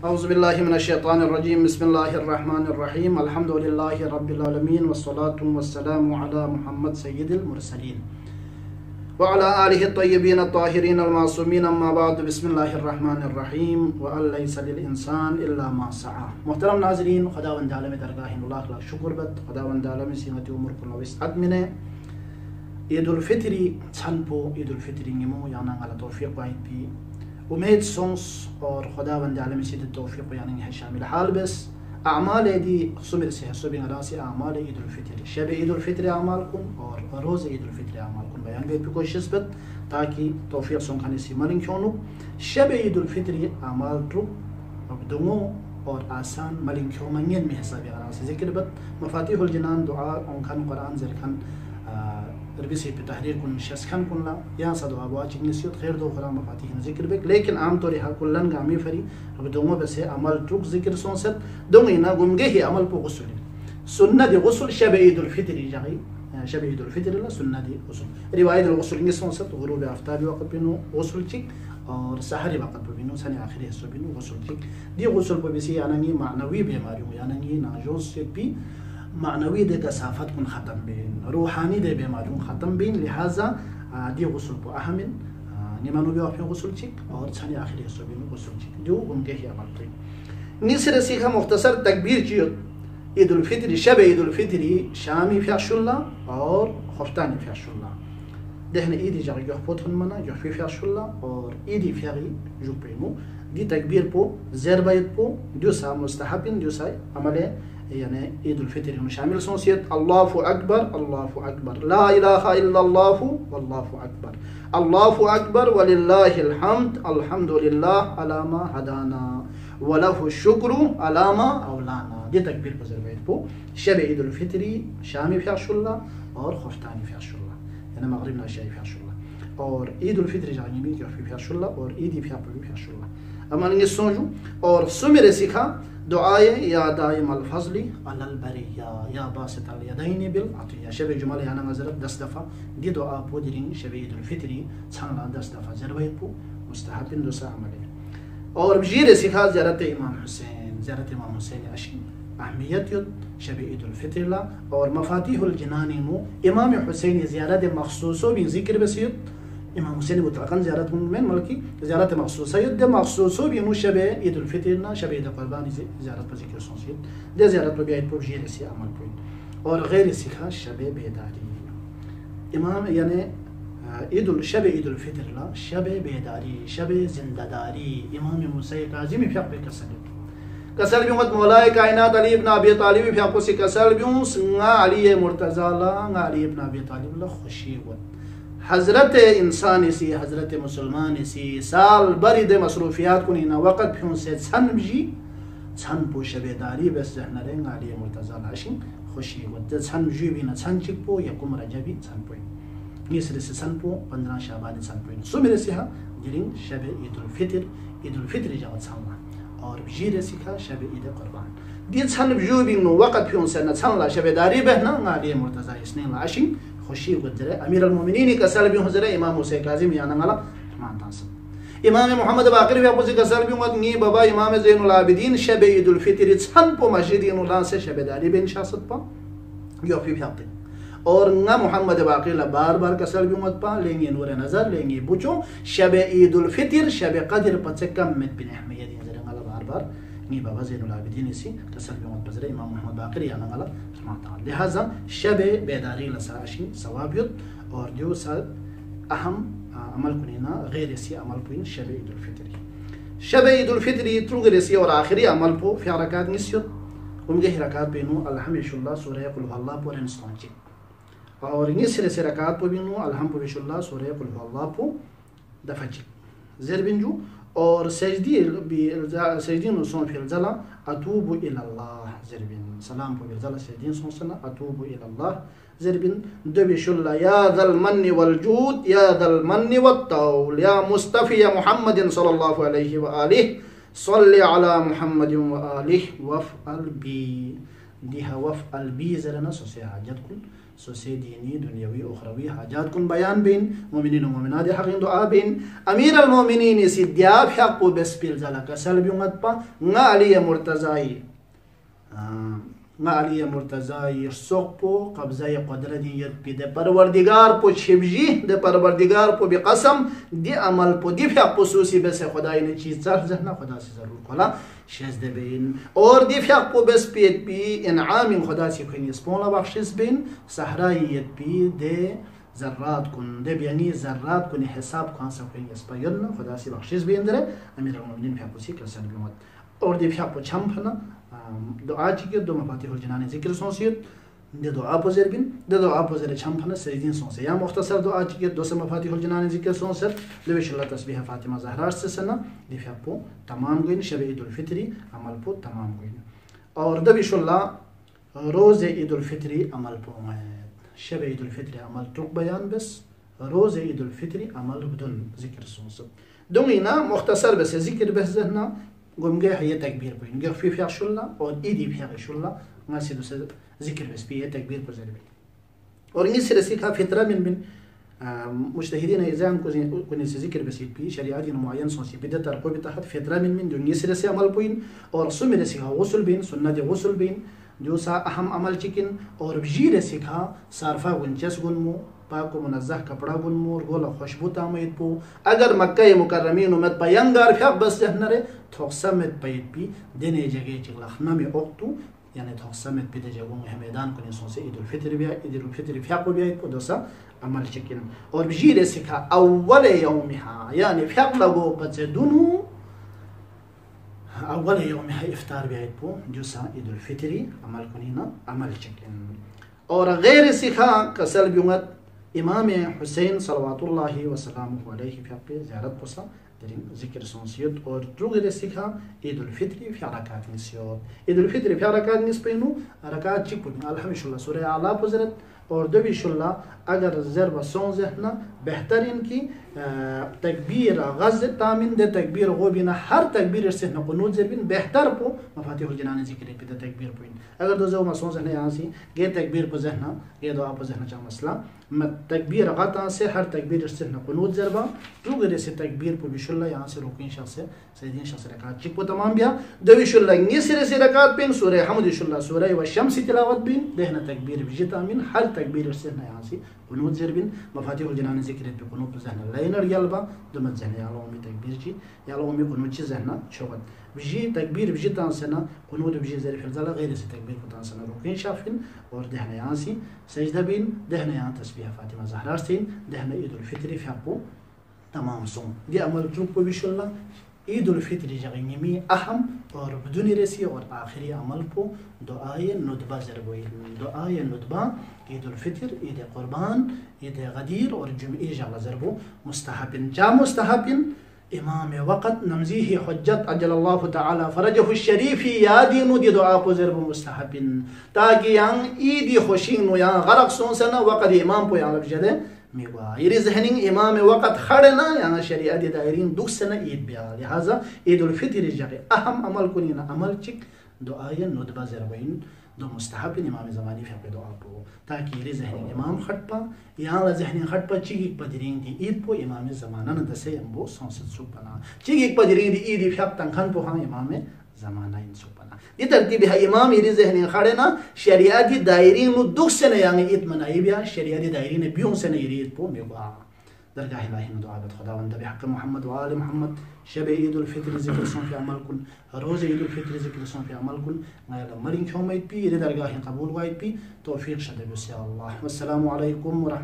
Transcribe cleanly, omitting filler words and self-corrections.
औज़ुबिल्लाहि मिनश्शैतानिर्रजीम बिस्मिल्लाहिर्रहमानिर्रहीम अल्हम्दुलिल्लाहि रब्बिल आलमीन वस्सलातु वस्सलामु अला मुहम्मद सय्यिदिल मुरसलीन व अला आलिहि तय्यबीन अत्ताहिरीन अल-मासूमीन अम्मा बाद बिस्मिल्लाहिर्रहमानिर्रहीम व अलैसा लिल इंसान इल्ला मा सआ। मोहतरम नाज़रीन, खुदावंद आलम दरगाह लाख शुक्र बद खुदावंद आलम सिमत उमर कुल विसअत मिने ईदुल फित्री छनपो ईदुल फित्री निमो याना गला तौफीक वाइद भी उम्मीद सोंस और खुदावंद आलम से तौफीक यानी है शामिल हाल बस अमाल दी सुमिर से सुबिन रासी अमाल ईदुल फित्र शब ईदुल फित्र अमाल कुन और रोज़ ईदुल फित्र अमाल कुन बयान बे कोशिश बद ताकि तौफीक सों खाने से मलिंग क्यों शब ईदुल फित्र अमाल ट्रू अब दुमो और आसान मलिंग क्यों मंगन में हिसाब रासी जिक्र बद मफातिहुल जिनान दुआ उनखान कुरान ज़रखान रबिसी पे तहरीर कुन शस्खन कुन ला यहाँ सा दुआ बुआ चिकनिसियत खैर दो खुरा मफाती हैं जिक्र बेक लेकिन आम तौर हा कुल्लन गामी फरी अब दोंगो बसे अमल ट्रुक जिक्र सोंसत दोंगी ना गुमगे ही अमल पो गुस्ल सुन्नत गुस्ल शब ईदुल फित्री जागी शब ईदुल फित्र ला सुन्नत गुस्ल रिवायत गुस्ल इंगे सोंसत गुरूब आफ्ताबी वक्त बिनो गुस्ल चिक और सहरी वक्त बिनो सने आखिरी हिस्सों बिनो गुस्ल चिक दी गुस्ल पे बिसी यानंगी मानवी बीमारियों यानंगी नाजोस से भी मानवी दे कसाफत कुन ख़त्म बिन रूहानी दे बीमारियों ख़त्म बिन लिहाजा दी गुस्ल को अहमिन निमानो भी आप गुस्ल चिक और छने आखिरी हिस्सों बिनो गुस्ल चिक जो उनके ही अमल थे निसर सीखा मुख्तसर तकबीर चियो ईदुल फित्री शब ईदुल फित्री शामी फ़ियाशुल्ला और खफ्तानी फ़ियाशुल्ला दहने ईदी जागी जो पोथन मना जो फ़ियाशुल्ला और ईदी फ़ियागी जो पेमो दी तकबीर पो ज़रबायत पो जो सा मुस्तहबिन जो सा अमले यानी ईदुल फित्र में शामिल सोसियत अल्लाहु अकबर ला इलाहा इल्लल्लाहु वल्लाहु अकबर वलिल्लाहिल हम्द अल्हम्दुलिल्लाह अला मा हदाना वलहु शुक्रु अला मा औलाना। ये तकबीर पर ज़रबायत पो शब ईदुल फित्री शामी फ़ियाशुल्ला और खफ्तानी फ़ियाशुल्ला यानी मगरिब नाशाई फ़ियाशुल्ला और ईदुल फित्र जानी भी जो फ़ियाशुल्ला और ईदी फ़ियाशुल्ला अमानिगे सोजू और सुमेरे सिखा दुआए या दाइम अल फज़ली अलल बरिया या बासित अल यदैनि बिल अतिया शब जुमल याना नजरत 10 दफ़ा दी दुआ पोदिरिंग शब ईदुल फित्री छाना 10 दफ़ा ज़रबायत पो मुस्तहबिन दुसा अमल और बजीर सिखा ज़ियारत इमाम हुसैन अशिम अहमियत शब ईदुल फित्र ला और मफातिहुल जिनानी मो इमाम हुसैन ज़ियारत मखसूसो भी जिक्र बसियत इमाम हुसैन मुतलकन ज़ियारत में मलकी ज़ियारत मखसूसा युद्ध मखसूसो भी शब ईदुल फित्र ना शब ईद क़ुरबानी ज़ियारत पर जिक्र सोसियत दे ज़ियारत पर बियात पर जीर से अमल पर और गैर सिखा शब बेदारी इमाम यानी ईदुल शब ईदुल फित्र ला शब बेदारी शब जिंदादारी इमाम मुसा काज़िम फ़िक़ कसल भी मत मौलाए कायनात अली इब्न अबी तालिब फ़िक़ से कसल भी संगा अली मुर्तज़ा ला अली इब्न अबी तालिब ला खुशी व हज़रत इंसान सी हज़रत मुसलमान सी साल बरी दे मसरूफियात को ना वक़्त फिर से छन जी छन पो शबेदारी बस जहनरे गाली मुर्तज़ा लाशिन खुशी वत छन जी भी ना छन चिक पो यकुम रजबी छन पो निसरे से छन पो 15 शाबान छन पो सुमेरे से हा जिरिंग शब ईदुल फित्र जाव छन और जीरे सिखा शब ईद क़ुरबान दी छन जी भी नो वक़्त फिर से ना छन ला शबेदारी बहना गाली मुर्तज़ा इसने लाशिन खुशी गुजरे अमीर अल-मोमिनीन कसल भी हुजरे इमाम हुसैन काज़िम याना गला मानतास इमाम मोहम्मद बाक़िर भी आपसे कसल भी मत नी बाबा इमाम ज़ैनुल आबिदीन शब ईदुल फित्र छन पो मस्जिद इनुल्लाह से शबेदारी बिन शासत पा यो फी फयाते और ना मोहम्मद बाक़िर बार बार कसल भी मत पा लेंगे नूर नज़र लेंगे बुचो शब ईदुल फित्र शब क़द्र पचे कम में बिन अहमियत ज़रे गला बार बार नी बाबा ज़ैनुल आबिदीन सी कसल भी मत बजरे इमाम मोहम्मद बाक़िर याना गला लिहाजा शब बेदारी लसाशी सवाबियत और जो सा अहम अमल कुना गैर सी अमल पुइन शब ईदुल फित्री त्रुगरे सी और आखिरी अमल पो फ़िया रकात निस्यत उनके रकात बेनु अल्हम्दुलिल्लाह सूरह कुल हुवल्लाह पो रेंस्टोंची और निसरे से रकात पो बेनु अल्हम्दुलिल्लाह सूरह कुल हुवल्लाह पो दफची ज़रबिंजू और सजदी नो सोन फिर जला अतूबु इलल्लाह ज़रबिन सलाम पो जला सजदी सोन सना अतूबु इलल्लाह ज़रबिन दबिशुल्ला या ज़ल मन्नि वल जूद या ज़ल मन्नि वत तौल या मुस्तफ़ी या मुहम्मदिन सल्लल्लाहु अलैहि व आलिहि सल्लि अला मुहम्मदिन व आलिहि वफ़अल बी दिहा वफ़अल बी ज़रना सोसे हाजत कुल सोसे दीनी दुनियावी उखरवी हाजात कुन बयान बिन मोमिनीन मोमिनात हकिन दुआ बिन अमीर अल मोमिनीन सिद्याब हक पो बेस्पिल जला कसल बिंगत पा nga ali murtazai soqpo qabzai qadraniyat bi de parwardigar po shibji de parwardigar po bi qasam di amal po di haq khususi bes खुदाई ने चीज जहना खुदा से जरूर खोला शेज दे बिन और di haq po bes pet bi in'am खुदा से कोई स्पोला बख्शिश बिन सहरायत bi de ذرات कन दे बियानी ذرات कन हिसाब कहां से कोई स्पायन खुदा से बख्शिश भी अंदर अमीर मोमिनीन हक से कसन बिमत और di haq po छमफना दुआ की दो मफातिहुल जिनान जिक्र सोसियत दे दुआ पोजर बिन दे दुआ पोजर छमफना सैदीन सोसे या मुख्तसर दुआ की दो से मफातिहुल जिनान जिक्र सोसर लेविशल्लाह तस्बीह फातिमा ज़हरा से सना दे हक po तमाम गइन शब ईद उल फित्री अमल po तमाम गइन और दबिशल्लाह रोज़ ईद उल फित्री अमल po शब ईद उल फित्री अमल तुक बयान बस रोज़ ईद उल फित्री अमल बदुन जिक्र सोसर दुमिना मुख्तसर बस जिक्र बस जहना قوم هي تكبير بين جا في شلة أو إيدي في شلة ما سيدو ذكر بس فيه تكبير بزربين ورني سرسيكها فترة من مجتهدين إذا كنا ذكر بس بي شريعة معين صنصي بدأ ترقب تحت فترة من دنيا سرسي عمل بين और सुमिर सिखा गसल बिन सुन्नत गसल बिन जो सा अहम अमल चिकन और बजीर सिखा सारफा गुंचस गुनमो पाको मुनज़्ज़ह कपड़ा गुनमो और गोला खुशबू तामयत पो अगर मक्का मुकर्रमीन उमत पयंगार फक बस जहनरे थोसमत पयत पी देने जगह चिगलखना में ओक्तु यानी थोसमत पी दे जगह में मैदान को निसों से ईद उल फित्र फक बिया पो दोसा अमल चिकन और बजीर सिखा अव्वल यौमिहा यानी फक लगो पचदुनु अव्वल यौमिहा इफ्तार बिया पो जो सा ईद उल फित्री अमल कुनीना अमल चिकन और गैर सिखा कसल बियत इमाम हुसैन सल्लल्लाहु वसल्लम अलैहि पे ज़ियारत पोसा दरिन जिक्र सोंसियत और ट्रुगरे सिखा ईद उल फित्री fi रकात निस्योत ईद उल फित्री fi रकात निस्पेनु रकात चिपुन अल्हम्दुलिल्लाह सूरह आला पुजरत और दबिशुल्लाह अगर ज़रब सोंजहना बेहतरीन की तकबीर गज़ तामिन दे तकबीर गोबिना हर तकबीर से न कुनूत ज़रबिन बेहतर पो मफातिहुल जिनान जिक्र पे तकबीर पोइन अगर तो जो मसोंजहना यहां से गे तकबीर po जहना गे दुआ po जहना चा मसला तकबीर गता से हर तकबीर से न कुनूत ज़रबा ट्रुगरे से तकबीर po बिशुल्लाह यहां से रुकिन शख्स सैयदीन शख्स रकात चिप तमाम बिया दबिशुल्लाह निसरे से रकात पिन सूरह हमदुलिल्लाह सूरह व शम्स तिलावत बिन देहना तकबीर बिजतामिन हर तकबीर से न यहां से कुनूत ज़रबिन मफातिहुल जिनान जिक्र पे कुनूत ज़हना लाइनर यलबा दमत ज़हना यालो में तकबीर जी यालो में कुनूत ज़हना छोगत बिजी तकबीर बिजता सना कुनूत बिजी ज़र फिलज़ला गैर से तकबीर को तासना रुकिन शाफिन और देहना यहां से सजदा बिन देहना यहां तस्बीह फातिमा ज़हरा से देहना ईद उल फित्री फको तमाम सों ये अमल ट्रुक को बिशुल्लाह ईद उल फित्री जगह अहम और बदुन रसी और आखिरी अमल को दुआए नुदबा ज़रबोई दुआए नुदबा ईद उल फित्र ईद कुर्बान ईद गदीर और जुम्मे जगह ज़रबो मुस्तहबिन जा मुस्तहबिन इमाम वक़्त नमज़ीही हुज्जत अजलल्लाहु तआला फरजहु शरीफी यादीनु दी दुआ को ज़रबो मुस्तहबिन ताकि yang ईदी खुशी नु yang गरक सोंसना वक़्त इमाम को yang लबजदे मेवा ये ज़हनिंग इमाम वक़्त खड़े ना यहाँ शरीयत दायरीन दुसना ईद बिया लिहाजा ईद उल फित्र जगह अहम अमल कुनी ना अमल चिक दुआए नुदबा ज़रबइन दो मुस्तहब इमाम ज़मानी फे दुआ को ताकि ये ज़हनिंग इमाम खटपा यहाँ ज़हनिंग खटपा चिक पदरिंग दी ईद पो इमाम ज़माना न दसे अम्बो संसद सुपना चिक पदरिंग दी ईद फे तंखन पो हाँ इमाम ज़माना इन सुपना ये तरतीब है इमाम ये ज़हनिंग खड़े ना शरीयत दायरीन नु दुसना यहाँ ईद मनाई बिया शरीयत दायरीन बियों से नहीं ईद पो मेवा درجة إلهي من دعاء خدا وند بحق محمد وآل محمد شب عيد الفطر ذكر صون في عملكم روز عيد الفطر ذكر صون في عملكم ما يلا مرين كم يد بي درجة قبول وايد بي توفيق شدة بس يا الله والسلام عليكم ورحمة